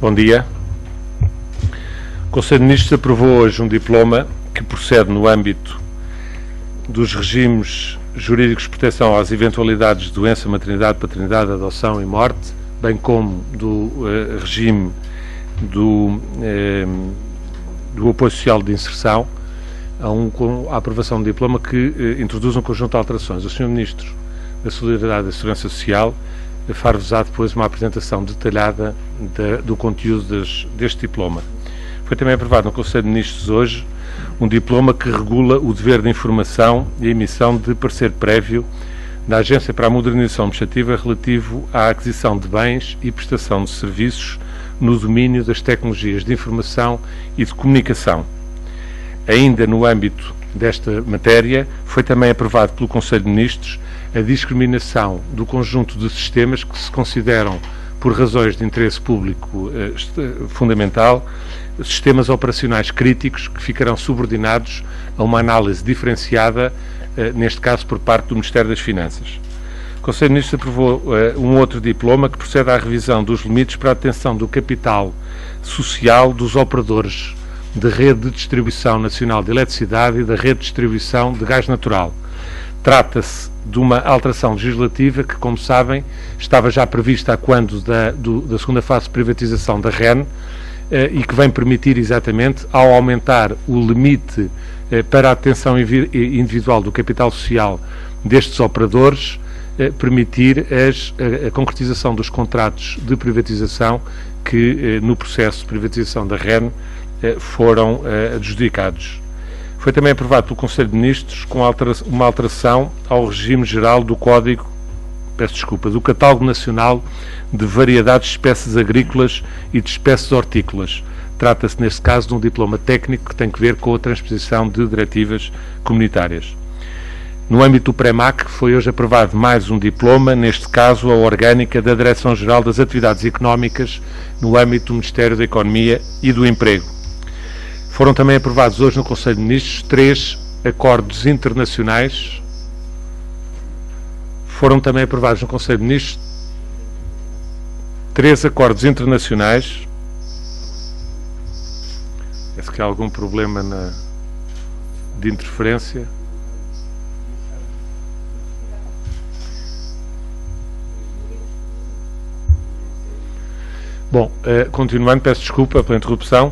Bom dia. O Conselho de Ministros aprovou hoje um diploma que procede no âmbito dos regimes jurídicos de proteção às eventualidades de doença, maternidade, paternidade, adoção e morte, bem como do regime do apoio social de inserção, com a aprovação do diploma que introduz um conjunto de alterações. O Sr. Ministro da Solidariedade e da Segurança Social far-vos-á depois uma apresentação detalhada do conteúdo deste diploma. Foi também aprovado no Conselho de Ministros hoje um diploma que regula o dever de informação e a emissão de parecer prévio da Agência para a Modernização Administrativa relativo à aquisição de bens e prestação de serviços no domínio das tecnologias de informação e de comunicação. Ainda no âmbito desta matéria, foi também aprovado pelo Conselho de Ministros a discriminação do conjunto de sistemas que se consideram, por razões de interesse público fundamental, sistemas operacionais críticos que ficarão subordinados a uma análise diferenciada, neste caso por parte do Ministério das Finanças. O Conselho de Ministros aprovou um outro diploma que procede à revisão dos limites para a detenção do capital social dos operadores da Rede de Distribuição Nacional de Eletricidade e da Rede de Distribuição de Gás Natural. Trata-se de uma alteração legislativa que, como sabem, estava já prevista a quando da segunda fase de privatização da REN e que vem permitir exatamente, ao aumentar o limite para a detenção individual do capital social destes operadores, permitir a concretização dos contratos de privatização que, no processo de privatização da REN, foram adjudicados. Foi também aprovado pelo Conselho de Ministros com uma alteração ao regime geral do Código, do Catálogo Nacional de Variedades de Espécies Agrícolas e de Espécies Hortícolas. Trata-se, neste caso, de um diploma técnico que tem que ver com a transposição de diretivas comunitárias. No âmbito do PREMAC, foi hoje aprovado mais um diploma, neste caso a orgânica da Direção-Geral das Atividades Económicas, no âmbito do Ministério da Economia e do Emprego. Foram também aprovados hoje no Conselho de Ministros 3 acordos internacionais. Foram também aprovados no Conselho de Ministros 3 acordos internacionais. Parece que há algum problema de interferência. Bom, continuando, peço desculpa pela interrupção.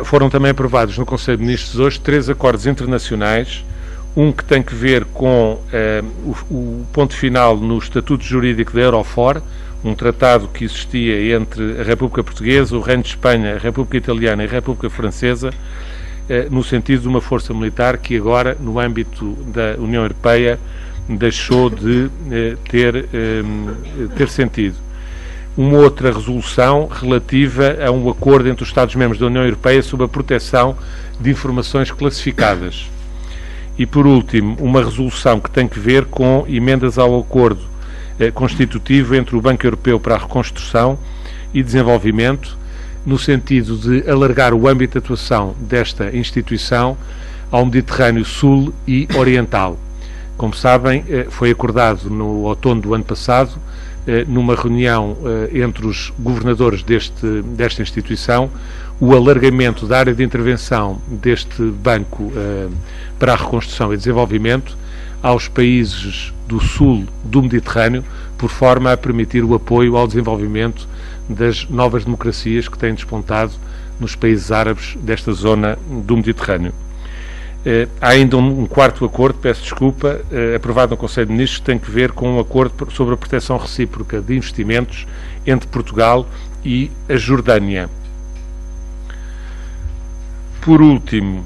Foram também aprovados no Conselho de Ministros hoje 3 acordos internacionais, um que tem que ver com o ponto final no Estatuto Jurídico da Eurofor, um tratado que existia entre a República Portuguesa, o Reino de Espanha, a República Italiana e a República Francesa, no sentido de uma força militar que agora, no âmbito da União Europeia, deixou de ter sentido. Uma outra resolução relativa a um acordo entre os Estados-membros da União Europeia sobre a proteção de informações classificadas. E, por último, uma resolução que tem que ver com emendas ao acordo constitutivo entre o Banco Europeu para a Reconstrução e Desenvolvimento, no sentido de alargar o âmbito de atuação desta instituição ao Mediterrâneo Sul e Oriental. Como sabem, foi acordado no outono do ano passado, numa reunião entre os governadores desta instituição, o alargamento da área de intervenção deste Banco para a Reconstrução e Desenvolvimento aos países do sul do Mediterrâneo, por forma a permitir o apoio ao desenvolvimento das novas democracias que têm despontado nos países árabes desta zona do Mediterrâneo. Há ainda um quarto acordo, peço desculpa, aprovado no Conselho de Ministros, que tem que ver com um acordo sobre a proteção recíproca de investimentos entre Portugal e a Jordânia. Por último,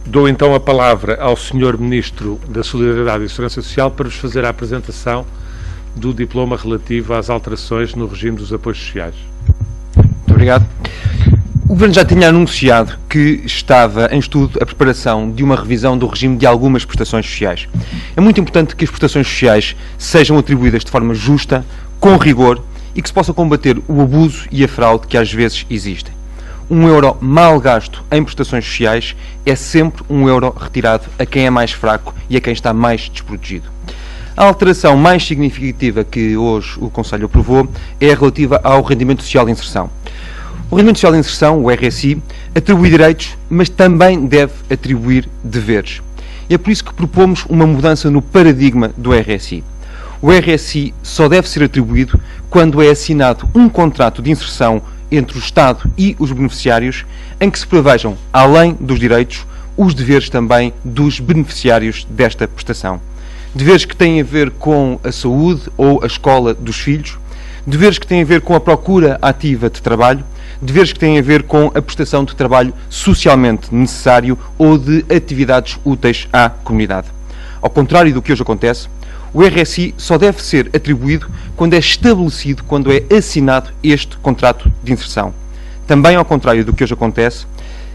dou então a palavra ao Sr. Ministro da Solidariedade e Segurança Social para vos fazer a apresentação do diploma relativo às alterações no regime dos apoios sociais. Muito obrigado. O Governo já tinha anunciado que estava em estudo a preparação de uma revisão do regime de algumas prestações sociais. É muito importante que as prestações sociais sejam atribuídas de forma justa, com rigor, e que se possa combater o abuso e a fraude que às vezes existem. Um euro mal gasto em prestações sociais é sempre um euro retirado a quem é mais fraco e a quem está mais desprotegido. A alteração mais significativa que hoje o Conselho aprovou é relativa ao rendimento social de inserção. O rendimento social de inserção, o RSI, atribui direitos, mas também deve atribuir deveres. E é por isso que propomos uma mudança no paradigma do RSI. O RSI só deve ser atribuído quando é assinado um contrato de inserção entre o Estado e os beneficiários, em que se prevejam, além dos direitos, os deveres também dos beneficiários desta prestação. Deveres que têm a ver com a saúde ou a escola dos filhos, deveres que têm a ver com a procura ativa de trabalho, deveres que têm a ver com a prestação de trabalho socialmente necessário ou de atividades úteis à comunidade. Ao contrário do que hoje acontece, o RSI só deve ser atribuído quando é estabelecido, quando é assinado este contrato de inserção. Também ao contrário do que hoje acontece,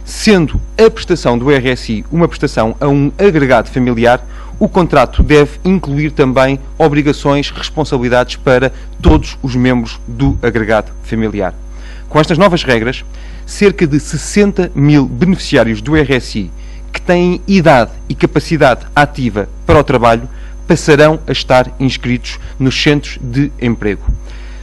sendo a prestação do RSI uma prestação a um agregado familiar, o contrato deve incluir também obrigações, responsabilidades para todos os membros do agregado familiar. Com estas novas regras, cerca de 60 mil beneficiários do RSI que têm idade e capacidade ativa para o trabalho passarão a estar inscritos nos centros de emprego.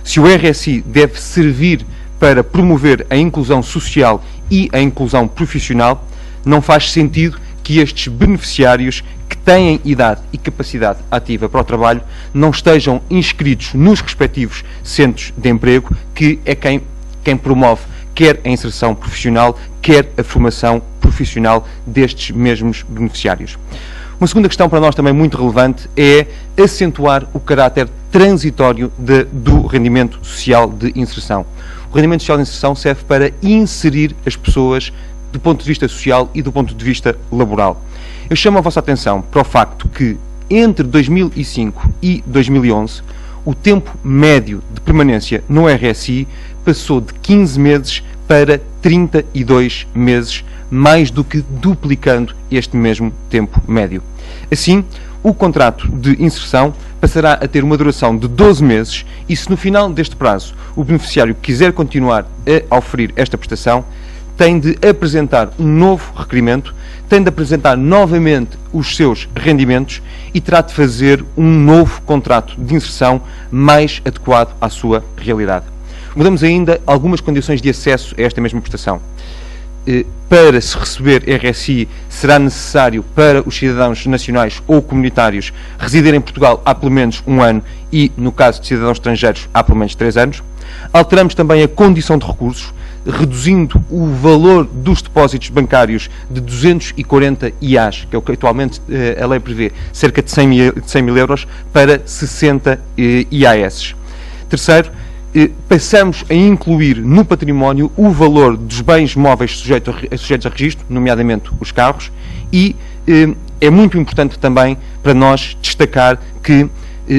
Se o RSI deve servir para promover a inclusão social e a inclusão profissional, não faz sentido que estes beneficiários que têm idade e capacidade ativa para o trabalho não estejam inscritos nos respectivos centros de emprego, que é quem promove quer a inserção profissional, quer a formação profissional destes mesmos beneficiários. Uma segunda questão para nós também muito relevante é acentuar o caráter transitório do rendimento social de inserção. O rendimento social de inserção serve para inserir as pessoas do ponto de vista social e do ponto de vista laboral. Eu chamo a vossa atenção para o facto que entre 2005 e 2011 o tempo médio de permanência no RSI passou de 15 meses para 32 meses, mais do que duplicando este mesmo tempo médio. Assim, o contrato de inserção passará a ter uma duração de 12 meses e, se no final deste prazo o beneficiário quiser continuar a oferir esta prestação, tem de apresentar um novo requerimento, tem de apresentar novamente os seus rendimentos e terá de fazer um novo contrato de inserção mais adequado à sua realidade. Mudamos ainda algumas condições de acesso a esta mesma prestação. Para se receber RSI, será necessário para os cidadãos nacionais ou comunitários residir em Portugal há pelo menos um ano e, no caso de cidadãos estrangeiros, há pelo menos 3 anos. Alteramos também a condição de recursos, reduzindo o valor dos depósitos bancários de 240 IAs, que é o que atualmente a lei prevê, cerca de 100 mil euros, para 60 IAS. Terceiro, passamos a incluir no património o valor dos bens móveis sujeitos a registro, nomeadamente os carros, e é muito importante também para nós destacar que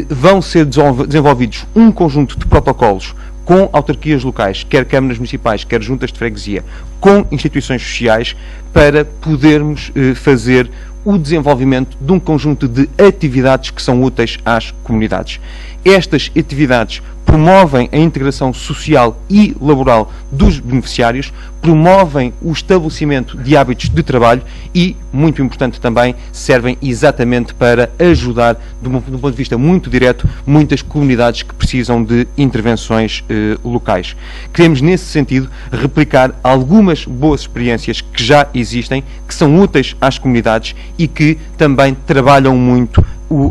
vão ser desenvolvidos um conjunto de protocolos com autarquias locais, quer câmaras municipais, quer juntas de freguesia, com instituições sociais, para podermos fazer o desenvolvimento de um conjunto de atividades que são úteis às comunidades. Estas atividades promovem a integração social e laboral dos beneficiários, promovem o estabelecimento de hábitos de trabalho e, muito importante também, servem exatamente para ajudar, de um ponto de vista muito direto, muitas comunidades que precisam de intervenções locais. Queremos, nesse sentido, replicar algumas boas experiências que já existem, que são úteis às comunidades e que também trabalham muito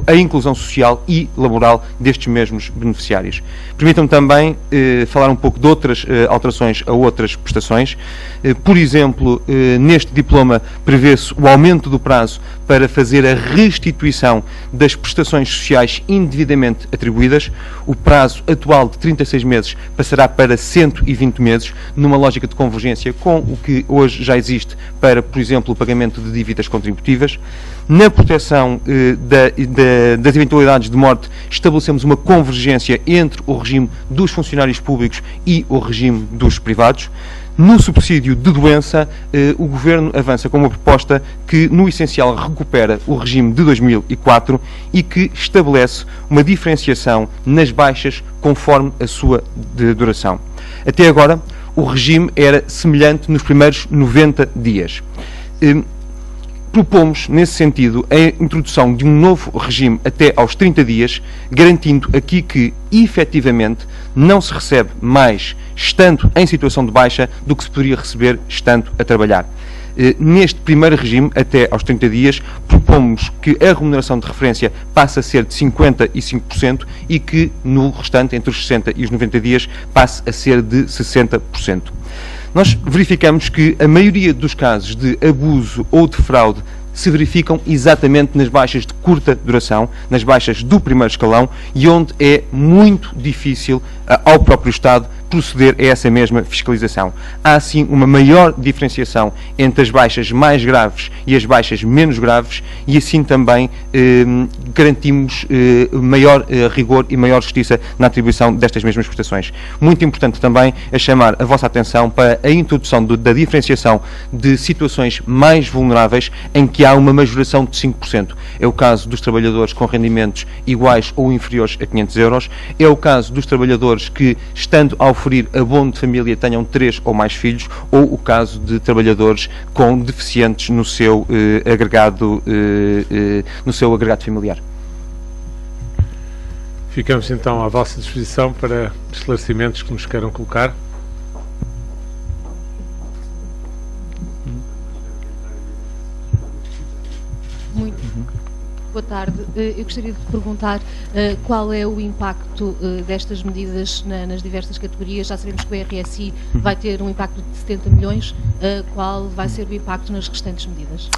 a inclusão social e laboral destes mesmos beneficiários. Permitam-me também falar um pouco de outras alterações a outras prestações. Por exemplo, neste diploma prevê-se o aumento do prazo para fazer a restituição das prestações sociais indevidamente atribuídas. O prazo atual de 36 meses passará para 120 meses, numa lógica de convergência com o que hoje já existe para, por exemplo, o pagamento de dívidas contributivas. Na proteção das eventualidades de morte, estabelecemos uma convergência entre o regime dos funcionários públicos e o regime dos privados. No subsídio de doença, o Governo avança com uma proposta que, no essencial, recupera o regime de 2004 e que estabelece uma diferenciação nas baixas conforme a sua duração. Até agora, o regime era semelhante nos primeiros 90 dias. propomos, nesse sentido, a introdução de um novo regime até aos 30 dias, garantindo aqui que, efetivamente, não se recebe mais estando em situação de baixa do que se poderia receber estando a trabalhar. Neste primeiro regime, até aos 30 dias, propomos que a remuneração de referência passe a ser de 55% e que no restante, entre os 60 e os 90 dias, passe a ser de 60%. Nós verificamos que a maioria dos casos de abuso ou de fraude se verificam exatamente nas baixas de curta duração, nas baixas do primeiro escalão, e onde é muito difícil ao próprio Estado proceder a essa mesma fiscalização. Há, assim, uma maior diferenciação entre as baixas mais graves e as baixas menos graves e, assim, também garantimos maior rigor e maior justiça na atribuição destas mesmas prestações. Muito importante também é chamar a vossa atenção para a introdução da diferenciação de situações mais vulneráveis em que há uma majoração de 5%. É o caso dos trabalhadores com rendimentos iguais ou inferiores a 500 euros, é o caso dos trabalhadores que, estando ao oferir abono de família, tenham 3 ou mais filhos, ou o caso de trabalhadores com deficientes no seu agregado familiar. Ficamos então à vossa disposição para esclarecimentos que nos queiram colocar. Muito. Boa tarde. Eu gostaria de perguntar qual é o impacto destas medidas nas diversas categorias. Já sabemos que o RSI vai ter um impacto de 70 milhões. Qual vai ser o impacto nas restantes medidas?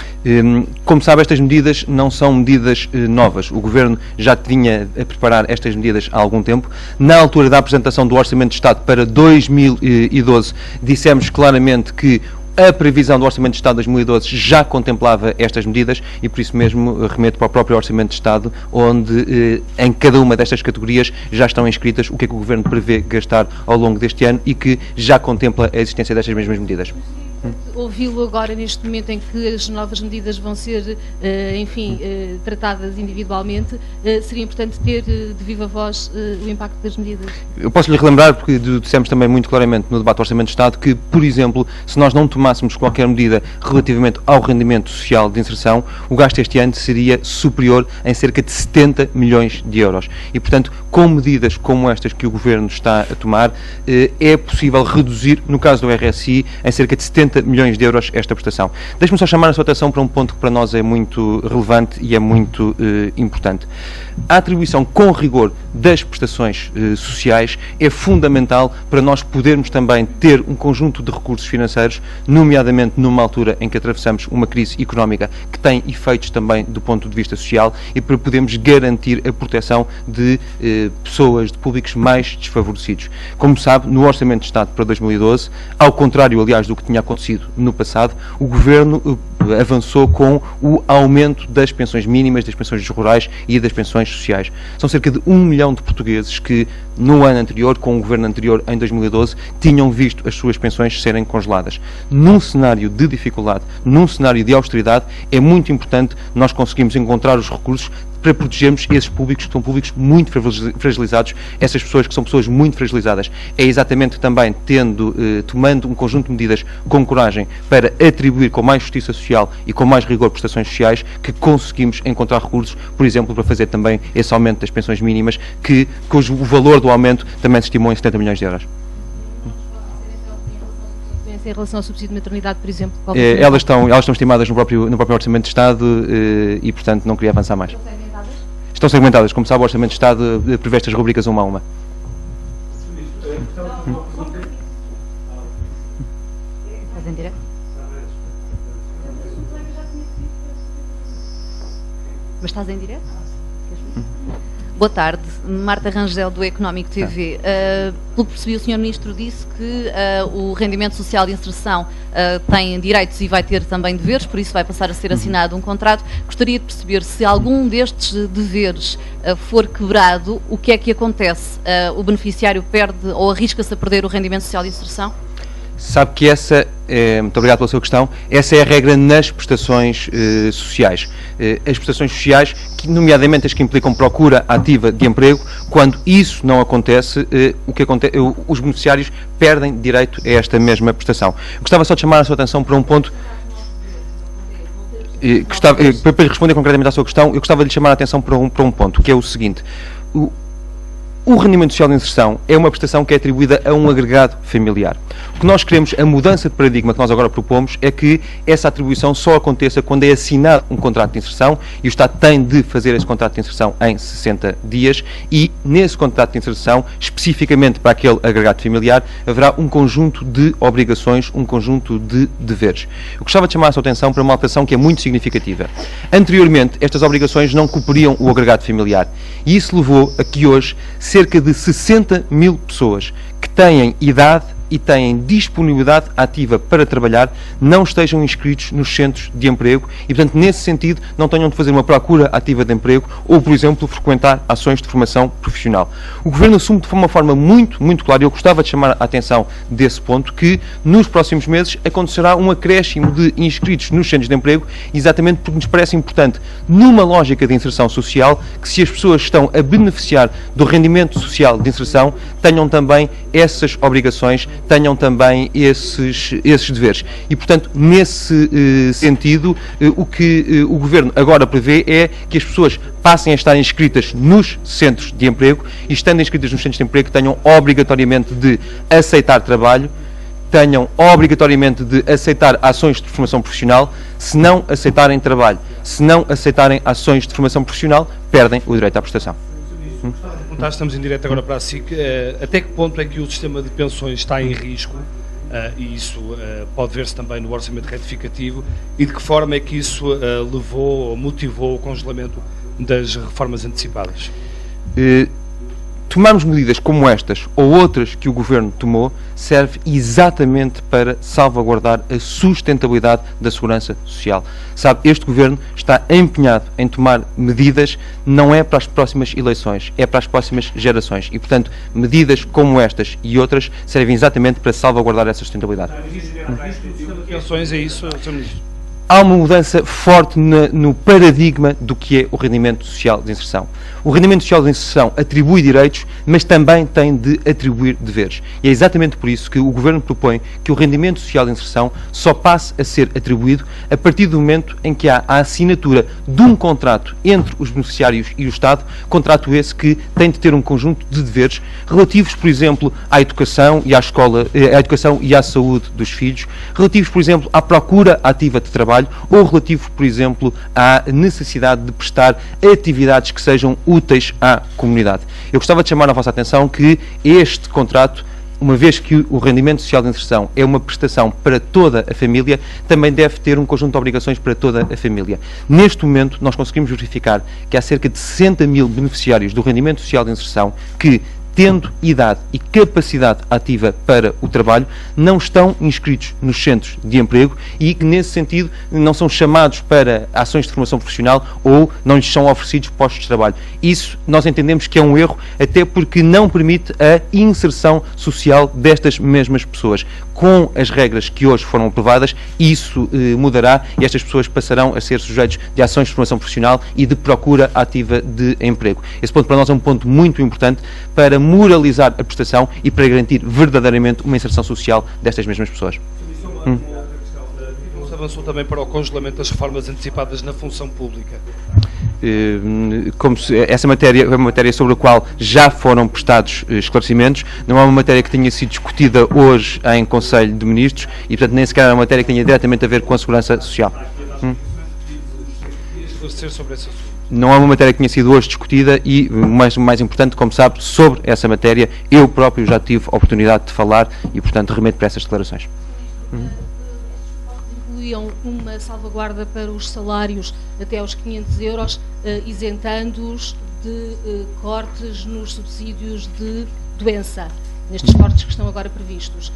Como sabe, estas medidas não são medidas novas. O Governo já vinha a preparar estas medidas há algum tempo. Na altura da apresentação do Orçamento de Estado para 2012, dissemos claramente que a previsão do Orçamento de Estado de 2012 já contemplava estas medidas e, por isso mesmo, remeto para o próprio Orçamento de Estado, onde em cada uma destas categorias já estão inscritas o que é que o Governo prevê gastar ao longo deste ano e que já contempla a existência destas mesmas medidas. Ouvi-lo agora neste momento em que as novas medidas vão ser, tratadas individualmente, seria importante ter de viva voz o impacto das medidas? Eu posso lhe relembrar, porque dissemos também muito claramente no debate do Orçamento de Estado, que, por exemplo, se nós não tomássemos qualquer medida relativamente ao rendimento social de inserção, o gasto este ano seria superior em cerca de 70 milhões de euros. E, portanto, com medidas como estas que o Governo está a tomar, é possível reduzir, no caso do RSI, em cerca de 70 milhões de euros esta prestação. Deixe-me só chamar a sua atenção para um ponto que para nós é muito relevante e é muito importante. A atribuição com rigor das prestações sociais é fundamental para nós podermos também ter um conjunto de recursos financeiros, nomeadamente numa altura em que atravessamos uma crise económica que tem efeitos também do ponto de vista social e para podermos garantir a proteção de pessoas, de públicos mais desfavorecidos. Como sabe, no Orçamento de Estado para 2012, ao contrário, aliás, do que tinha acontecido no passado, o Governo avançou com o aumento das pensões mínimas, das pensões rurais e das pensões sociais. São cerca de 1 milhão de portugueses que, no ano anterior, com o Governo anterior, em 2012, tinham visto as suas pensões serem congeladas. Num cenário de dificuldade, num cenário de austeridade, é muito importante nós conseguirmos encontrar os recursos para protegermos esses públicos que são públicos muito fragilizados, essas pessoas que são pessoas muito fragilizadas. É exatamente também tomando um conjunto de medidas com coragem para atribuir com mais justiça social e com mais rigor prestações sociais que conseguimos encontrar recursos, por exemplo, para fazer também esse aumento das pensões mínimas, cujo valor do aumento também se estimou em 70 milhões de euros. Em relação ao subsídio de maternidade, por exemplo? Elas estão estimadas no próprio Orçamento de Estado e, portanto, não queria avançar mais. Estão segmentadas. Como sabe, o Orçamento de Estado prevê estas rubricas uma a uma. Estás em direto? Mas estás em direto? Boa tarde, Marta Rangel do Económico TV. Pelo que percebi, o Sr. Ministro disse que o rendimento social de inserção tem direitos e vai ter também deveres, por isso vai passar a ser assinado um contrato. Gostaria de perceber se algum destes deveres for quebrado, o que é que acontece? O beneficiário perde ou arrisca-se a perder o rendimento social de inserção? Sabe que muito obrigado pela sua questão, essa é a regra nas prestações sociais. As prestações sociais, nomeadamente as que implicam procura ativa de emprego, quando isso não acontece, os beneficiários perdem direito a esta mesma prestação. Gostava só de chamar a sua atenção para um ponto. Para responder concretamente à sua questão, eu gostava de lhe chamar a atenção para um ponto, que é o seguinte. O rendimento social de inserção é uma prestação que é atribuída a um agregado familiar. O que nós queremos, a mudança de paradigma que nós agora propomos, é que essa atribuição só aconteça quando é assinado um contrato de inserção, e o Estado tem de fazer esse contrato de inserção em 60 dias, e nesse contrato de inserção, especificamente para aquele agregado familiar, haverá um conjunto de obrigações, um conjunto de deveres. Eu gostava de chamar a sua atenção para uma alteração que é muito significativa. Anteriormente, estas obrigações não cobriam o agregado familiar, e isso levou a que hoje cerca de 60 mil pessoas que têm idade e têm disponibilidade ativa para trabalhar não estejam inscritos nos centros de emprego e, portanto, nesse sentido, não tenham de fazer uma procura ativa de emprego ou, por exemplo, frequentar ações de formação profissional. O Governo assume de uma forma muito clara, e eu gostava de chamar a atenção desse ponto, que nos próximos meses acontecerá um acréscimo de inscritos nos centros de emprego, exatamente porque nos parece importante, numa lógica de inserção social, que se as pessoas estão a beneficiar do rendimento social de inserção, tenham também essas obrigações, tenham também esses deveres. E, portanto, nesse sentido, o que o Governo agora prevê é que as pessoas passem a estar inscritas nos centros de emprego e, estando inscritas nos centros de emprego, tenham obrigatoriamente de aceitar trabalho, tenham obrigatoriamente de aceitar ações de formação profissional. Se não aceitarem trabalho, se não aceitarem ações de formação profissional, perdem o direito à prestação. Estamos em direto agora para a SIC. Até que ponto é que o sistema de pensões está em risco, e isso pode ver-se também no orçamento retificativo, e de que forma é que isso levou ou motivou o congelamento das reformas antecipadas? Tomarmos medidas como estas ou outras que o Governo tomou serve exatamente para salvaguardar a sustentabilidade da segurança social. Sabe, este Governo está empenhado em tomar medidas, não é para as próximas eleições, é para as próximas gerações. E, portanto, medidas como estas e outras servem exatamente para salvaguardar essa sustentabilidade. Pensões, é isso, Sr. Ministro? Há uma mudança forte no paradigma do que é o rendimento social de inserção. O rendimento social de inserção atribui direitos, mas também tem de atribuir deveres. E é exatamente por isso que o Governo propõe que o rendimento social de inserção só passe a ser atribuído a partir do momento em que há a assinatura de um contrato entre os beneficiários e o Estado, contrato esse que tem de ter um conjunto de deveres relativos, por exemplo, à educação e à escola, à educação e à saúde dos filhos, relativos, por exemplo, à procura ativa de trabalho, ou relativo, por exemplo, à necessidade de prestar atividades que sejam úteis à comunidade. Eu gostava de chamar a vossa atenção que este contrato, uma vez que o rendimento social de inserção é uma prestação para toda a família, também deve ter um conjunto de obrigações para toda a família. Neste momento, nós conseguimos verificar que há cerca de 60 mil beneficiários do rendimento social de inserção que, tendo idade e capacidade ativa para o trabalho, não estão inscritos nos centros de emprego e que, nesse sentido, não são chamados para ações de formação profissional ou não lhes são oferecidos postos de trabalho. Isso nós entendemos que é um erro, até porque não permite a inserção social destas mesmas pessoas. Com as regras que hoje foram aprovadas, isso mudará e estas pessoas passarão a ser sujeitos de ações de formação profissional e de procura ativa de emprego. Esse ponto para nós é um ponto muito importante para moralizar a prestação e para garantir verdadeiramente uma inserção social destas mesmas pessoas. Avançou também para o congelamento das reformas antecipadas na função pública. Essa matéria é uma matéria sobre a qual já foram prestados esclarecimentos, não é uma matéria que tenha sido discutida hoje em Conselho de Ministros e, portanto, nem sequer é uma matéria que tenha diretamente a ver com a segurança social. Esclarecer sobre esse assunto. Não é uma matéria que tenha sido hoje discutida e, o mais importante, como sabe, sobre essa matéria, eu próprio já tive a oportunidade de falar e, portanto, remeto para essas declarações. Incluíam uma salvaguarda para os salários até aos 500 euros, isentando-os de cortes nos subsídios de doença, nestes cortes que estão agora previstos.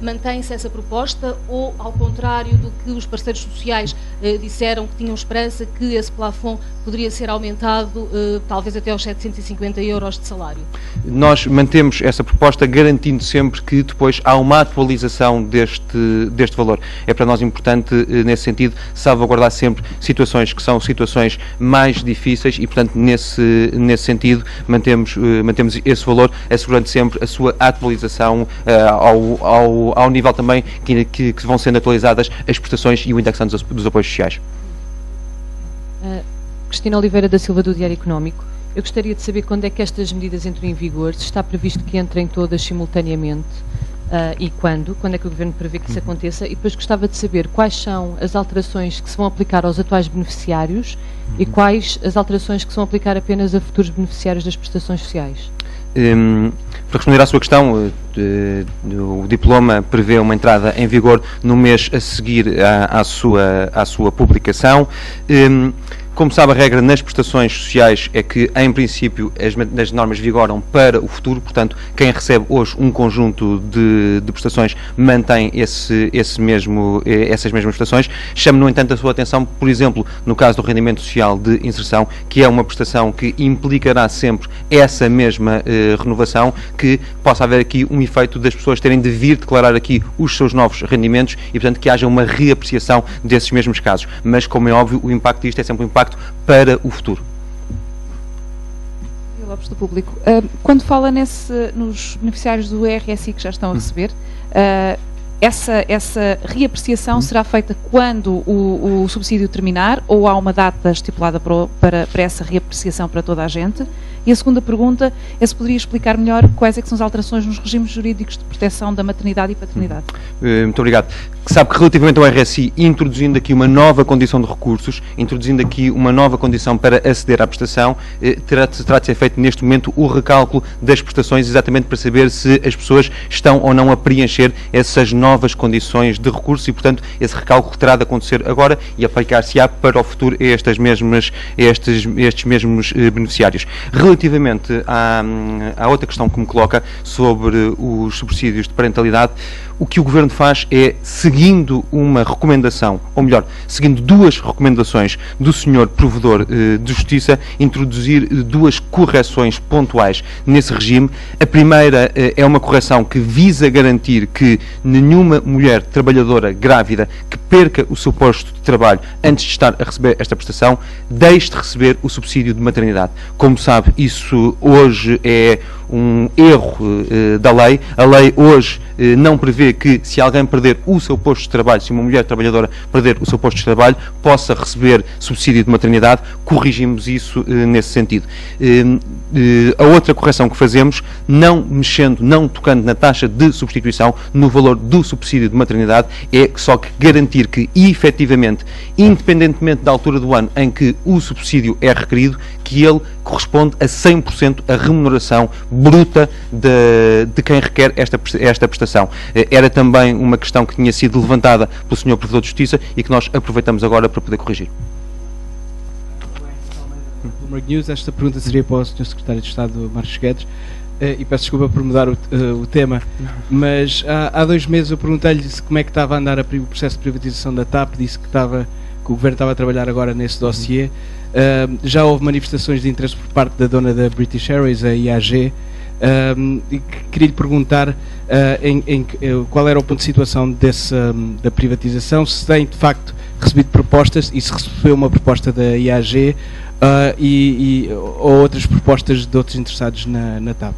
Mantém-se essa proposta ou, ao contrário do que os parceiros sociais disseram, que tinham esperança que esse plafond poderia ser aumentado talvez até aos 750 euros de salário? Nós mantemos essa proposta, garantindo sempre que depois há uma atualização deste valor. É para nós importante, nesse sentido, salvaguardar sempre situações que são situações mais difíceis e, portanto, nesse sentido, mantemos esse valor, assegurando sempre a sua atualização ao nível também que vão sendo atualizadas as prestações e o indexando dos apoios sociais. Cristina Oliveira da Silva, do Diário Económico. Eu gostaria de saber quando é que estas medidas entram em vigor, se está previsto que entrem todas simultaneamente e quando é que o Governo prevê que isso aconteça, e depois gostava de saber quais são as alterações que se vão aplicar aos atuais beneficiários e quais as alterações que se vão aplicar apenas a futuros beneficiários das prestações sociais. Para responder à sua questão, o diploma prevê uma entrada em vigor no mês a seguir à sua publicação. Como sabe, a regra nas prestações sociais é que, em princípio, as normas vigoram para o futuro, portanto, quem recebe hoje um conjunto de prestações mantém essas mesmas prestações. Chamo, no entanto, a sua atenção, por exemplo, no caso do rendimento social de inserção, que é uma prestação que implicará sempre essa mesma renovação, que possa haver aqui um efeito das pessoas terem de vir declarar aqui os seus novos rendimentos e, portanto, que haja uma reapreciação desses mesmos casos. Mas, como é óbvio, o impacto disto é sempre um impacto para o futuro. Lopes, do Público. Quando fala nos beneficiários do RSI que já estão a receber, essa reapreciação será feita quando o subsídio terminar, ou há uma data estipulada para essa reapreciação para toda a gente? E a segunda pergunta é se poderia explicar melhor quais é que são as alterações nos regimes jurídicos de proteção da maternidade e paternidade. Muito obrigado. Sabe que relativamente ao RSI, introduzindo aqui uma nova condição de recursos, introduzindo aqui uma nova condição para aceder à prestação, terá de ser feito neste momento o recálculo das prestações, exatamente para saber se as pessoas estão ou não a preencher essas novas condições de recurso e, portanto, esse recálculo terá de acontecer agora e aplicar-se-á para o futuro a estes mesmos beneficiários. Relativamente à outra questão que me coloca sobre os subsídios de parentalidade, o que o Governo faz é, seguindo uma recomendação, ou melhor, seguindo duas recomendações do Sr. Provedor de Justiça, introduzir duas correções pontuais nesse regime. A primeira é uma correção que visa garantir que nenhuma mulher trabalhadora grávida que perca o seu posto de trabalho antes de estar a receber esta prestação, deixe de receber o subsídio de maternidade. Como sabe, isso hoje é um erro da lei. A lei hoje não prevê que, se alguém perder o seu posto de trabalho, se uma mulher trabalhadora perder o seu posto de trabalho, possa receber subsídio de maternidade. Corrigimos isso nesse sentido. A outra correção que fazemos, não tocando na taxa de substituição, no valor do subsídio de maternidade, é só que garantir que, efetivamente, independentemente da altura do ano em que o subsídio é requerido, que ele corresponde a 100% a remuneração bruta de quem requer esta prestação. Era também uma questão que tinha sido levantada pelo Sr. Provedor de Justiça e que nós aproveitamos agora para poder corrigir. Bloomberg News, esta pergunta seria para o Sr. Secretário de Estado, Marcos Guedes, e peço desculpa por mudar o tema, mas há 2 meses eu perguntei-lhe como é que estava a andar o processo de privatização da TAP, disse que o Governo estava a trabalhar agora nesse dossiê. Já houve manifestações de interesse por parte da dona da British Airways, a IAG, e queria lhe perguntar qual era o ponto de situação da privatização, se tem de facto recebido propostas e se recebeu uma proposta da IAG ou outras propostas de outros interessados na TAP.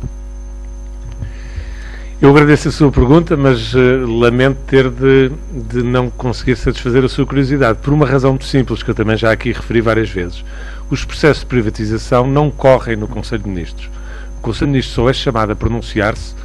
Eu agradeço a sua pergunta, mas lamento ter de não conseguir satisfazer a sua curiosidade, por uma razão muito simples, que eu também já aqui referi várias vezes. Os processos de privatização não correm no Conselho de Ministros. O Conselho de Ministros só é chamado a pronunciar-se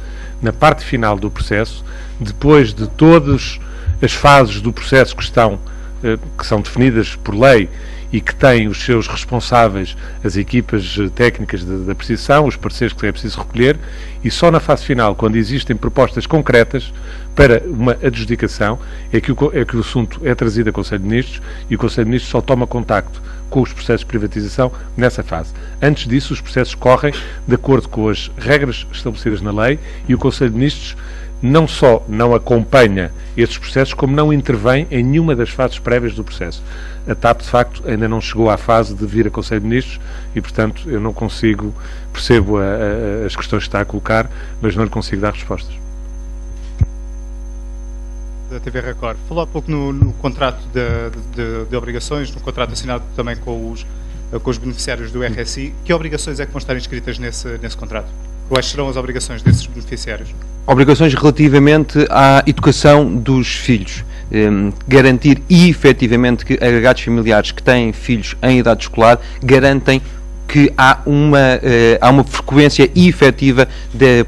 na parte final do processo, depois de todas as fases do processo que são definidas por lei e que têm os seus responsáveis, as equipas técnicas da apreciação, os pareceres que é preciso recolher, e só na fase final, quando existem propostas concretas para uma adjudicação, é que o assunto é trazido ao Conselho de Ministros e o Conselho de Ministros só toma contacto com os processos de privatização nessa fase. Antes disso, os processos correm de acordo com as regras estabelecidas na lei e o Conselho de Ministros não só não acompanha esses processos, como não intervém em nenhuma das fases prévias do processo. A TAP, de facto, ainda não chegou à fase de vir a Conselho de Ministros e, portanto, eu não consigo, percebo as questões que está a colocar, mas não lhe consigo dar respostas. Da TV Record. Falou há pouco no contrato de obrigações, no contrato assinado também com os beneficiários do RSI. Que obrigações é que vão estar inscritas nesse contrato? Quais serão as obrigações desses beneficiários? Obrigações relativamente à educação dos filhos. garantir efetivamente que agregados familiares que têm filhos em idade escolar garantem que há uma frequência efetiva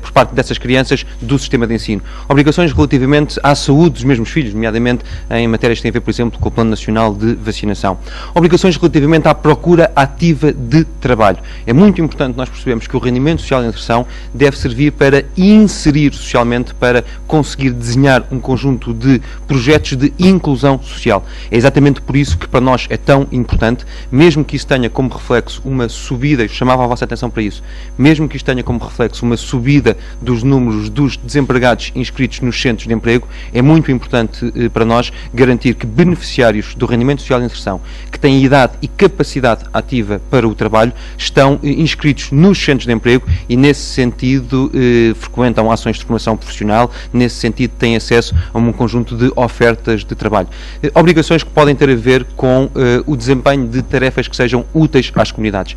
por parte dessas crianças do sistema de ensino. Obrigações relativamente à saúde dos mesmos filhos, nomeadamente em matérias que têm a ver, por exemplo, com o Plano Nacional de Vacinação. Obrigações relativamente à procura ativa de trabalho. É muito importante nós percebemos que o rendimento social de inserção deve servir para inserir socialmente, para conseguir desenhar um conjunto de projetos de inclusão social. É exatamente por isso que para nós é tão importante, mesmo que isso tenha como reflexo uma subida, eu chamava a vossa atenção para isso, mesmo que isto tenha como reflexo uma subida dos números dos desempregados inscritos nos centros de emprego, é muito importante para nós garantir que beneficiários do rendimento social de inserção, que têm idade e capacidade ativa para o trabalho, estão inscritos nos centros de emprego e, nesse sentido, frequentam ações de formação profissional, nesse sentido, têm acesso a um conjunto de ofertas de trabalho. Obrigações que podem ter a ver com o desempenho de tarefas que sejam úteis às comunidades.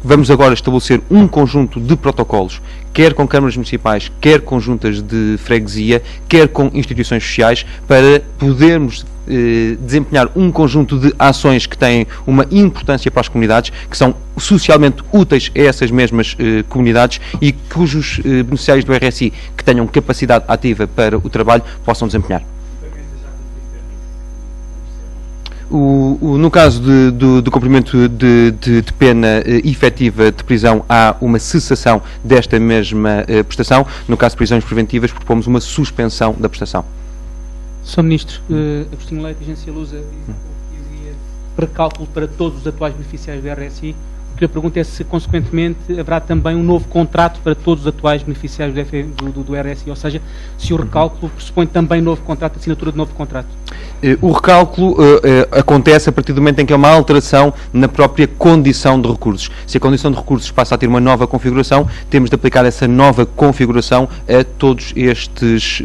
Vamos agora estabelecer um conjunto de protocolos, quer com câmaras municipais, quer com juntas de freguesia, quer com instituições sociais, para podermos desempenhar um conjunto de ações que têm uma importância para as comunidades, que são socialmente úteis a essas mesmas comunidades e cujos beneficiários do RSI que tenham capacidade ativa para o trabalho possam desempenhar. No caso do cumprimento de pena efetiva de prisão, há uma cessação desta mesma prestação. No caso de prisões preventivas, propomos uma suspensão da prestação. Sr. Ministro, Agostinho Leite, Agência Lusa, dizia precálculo para todos os atuais beneficiários do RSI. O que eu pergunto é se, consequentemente, haverá também um novo contrato para todos os atuais beneficiários do RSI, ou seja, se o recálculo pressupõe também novo contrato, assinatura de novo contrato. O recálculo acontece a partir do momento em que há uma alteração na própria condição de recursos. Se a condição de recursos passa a ter uma nova configuração, temos de aplicar essa nova configuração a todos estes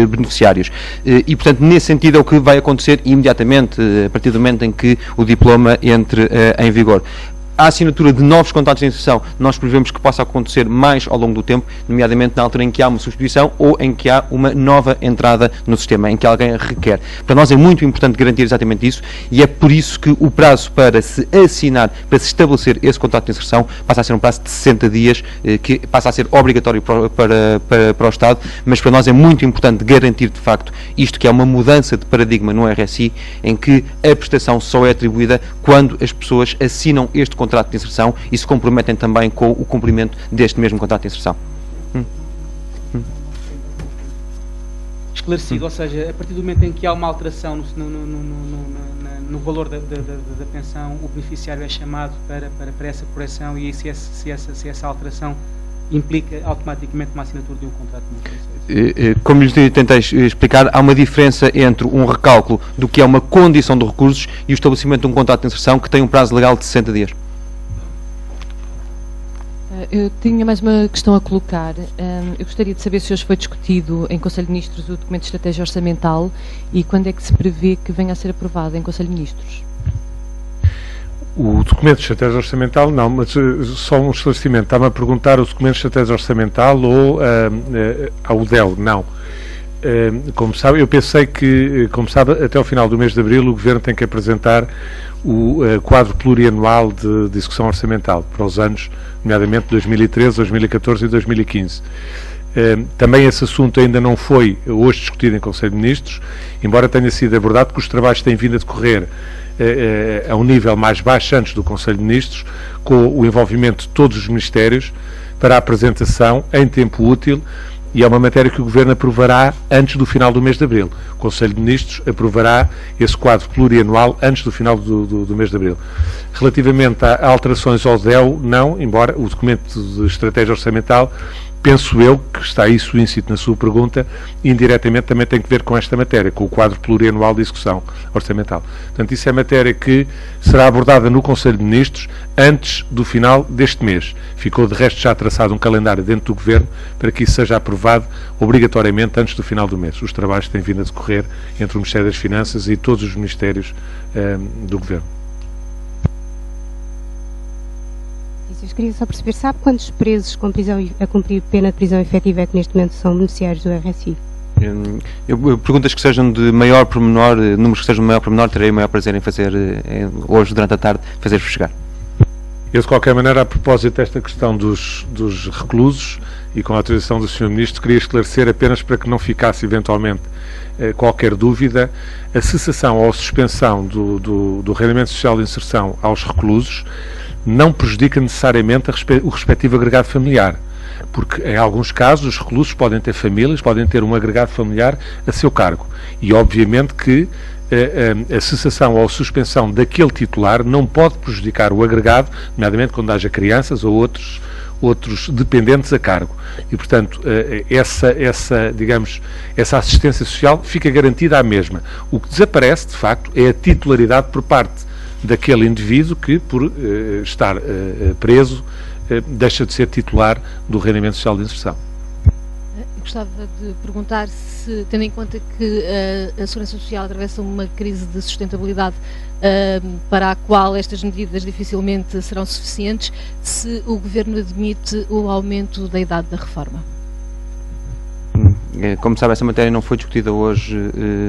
beneficiários. E, portanto, nesse sentido é o que vai acontecer imediatamente, a partir do momento em que o diploma entre em vigor. A assinatura de novos contratos de inserção, nós prevemos que possa acontecer mais ao longo do tempo, nomeadamente na altura em que há uma substituição ou em que há uma nova entrada no sistema, em que alguém requer. Para nós é muito importante garantir exatamente isso e é por isso que o prazo para se assinar, para se estabelecer esse contrato de inserção, passa a ser um prazo de 60 dias, que passa a ser obrigatório para o Estado, mas para nós é muito importante garantir de facto isto, que é uma mudança de paradigma no RSI, em que a prestação só é atribuída quando as pessoas assinam este contrato de inserção e se comprometem também com o cumprimento deste mesmo contrato de inserção. Esclarecido, ou seja, a partir do momento em que há uma alteração no valor da pensão, o beneficiário é chamado para essa correção e se essa alteração implica automaticamente uma assinatura de um contrato de inserção. Como lhes tentei explicar, há uma diferença entre um recálculo do que é uma condição de recursos e o estabelecimento de um contrato de inserção que tem um prazo legal de 60 dias. Eu tinha mais uma questão a colocar. Eu gostaria de saber se hoje foi discutido em Conselho de Ministros o documento de estratégia orçamental e quando é que se prevê que venha a ser aprovado em Conselho de Ministros? O documento de estratégia orçamental, não, mas só um esclarecimento. Está-me a perguntar o documento de estratégia orçamental ou ao DEL? Não. Como sabe, eu pensei que, como sabe, até ao final do mês de abril o Governo tem que apresentar o quadro plurianual de execução orçamental para os anos, nomeadamente 2013, 2014 e 2015. Também esse assunto ainda não foi hoje discutido em Conselho de Ministros, embora tenha sido abordado, porque os trabalhos têm vindo a decorrer a um nível mais baixo antes do Conselho de Ministros, com o envolvimento de todos os Ministérios para a apresentação em tempo útil, e é uma matéria que o Governo aprovará antes do final do mês de abril. O Conselho de Ministros aprovará esse quadro plurianual antes do final do mês de abril. Relativamente a alterações ao DEL, não, embora o documento de estratégia orçamental, penso eu, que está isso íncito na sua pergunta, indiretamente também tem que ver com esta matéria, com o quadro plurianual de execução orçamental. Portanto, isso é matéria que será abordada no Conselho de Ministros antes do final deste mês. Ficou, de resto, já traçado um calendário dentro do Governo para que isso seja aprovado obrigatoriamente antes do final do mês. Os trabalhos têm vindo a decorrer entre o Ministério das Finanças e todos os Ministérios do Governo. Eu queria só perceber, sabe quantos presos com a cumprir pena de prisão efetiva é que neste momento são beneficiários do RSI? Perguntas que sejam de maior pormenor, números que sejam de maior pormenor, terei o maior prazer em fazer hoje, durante a tarde, fazer-vos chegar. Eu, de qualquer maneira, a propósito desta questão dos reclusos e com a autorização do Sr. Ministro, queria esclarecer apenas para que não ficasse eventualmente qualquer dúvida, a cessação ou a suspensão do rendimento social de inserção aos reclusos não prejudica necessariamente o respectivo agregado familiar, porque em alguns casos os reclusos podem ter famílias, podem ter um agregado familiar a seu cargo e obviamente que a cessação ou a suspensão daquele titular não pode prejudicar o agregado, nomeadamente quando haja crianças ou outros dependentes a cargo. E, portanto, essa assistência social fica garantida à mesma. O que desaparece, de facto, é a titularidade por parte daquele indivíduo que, por estar preso, deixa de ser titular do rendimento social de inserção. Gostava de perguntar se, tendo em conta que a Segurança Social atravessa uma crise de sustentabilidade para a qual estas medidas dificilmente serão suficientes, se o Governo admite o aumento da idade da reforma. Como sabe, essa matéria não foi discutida hoje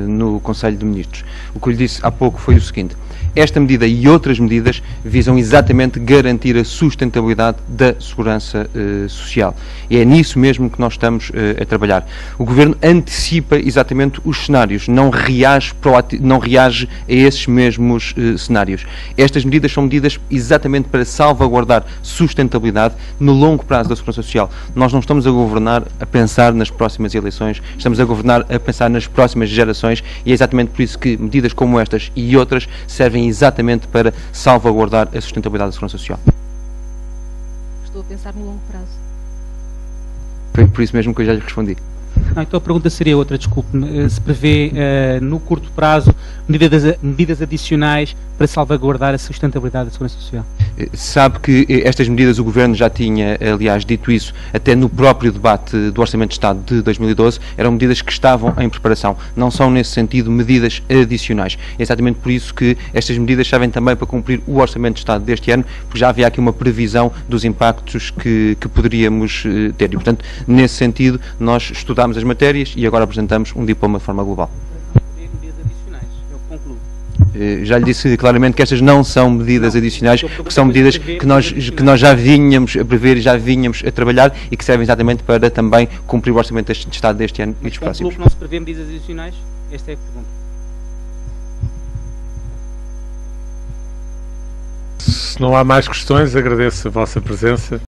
no Conselho de Ministros. O que eu lhe disse há pouco foi o seguinte: esta medida e outras medidas visam exatamente garantir a sustentabilidade da segurança social. E é nisso mesmo que nós estamos a trabalhar. O Governo antecipa exatamente os cenários, não reage a esses mesmos cenários. Estas medidas são medidas exatamente para salvaguardar sustentabilidade no longo prazo da segurança social. Nós não estamos a governar a pensar nas próximas eleições, estamos a governar a pensar nas próximas gerações e é exatamente por isso que medidas como estas e outras servem exatamente para salvaguardar a sustentabilidade da segurança social. Estou a pensar no longo prazo. Foi por isso mesmo que eu já lhe respondi. Não, então a pergunta seria outra, desculpe-me. Se prevê no curto prazo medidas adicionais para salvaguardar a sustentabilidade da segurança social? Sabe que estas medidas o Governo já tinha, aliás, dito isso até no próprio debate do Orçamento de Estado de 2012, eram medidas que estavam em preparação, não são nesse sentido medidas adicionais. É exatamente por isso que estas medidas servem também para cumprir o Orçamento de Estado deste ano, porque já havia aqui uma previsão dos impactos que poderíamos ter e, portanto, nesse sentido, nós estudámos as matérias e agora apresentamos um diploma de forma global. Medidas adicionais, eu concluo. Já lhe disse claramente que estas não são medidas adicionais, porque são medidas que nós já vínhamos a prever e já vínhamos a trabalhar e que servem exatamente para também cumprir o Orçamento de Estado deste ano e dos próximos. Não se prevê medidas adicionais? Esta é a pergunta. Se não há mais questões, agradeço a vossa presença.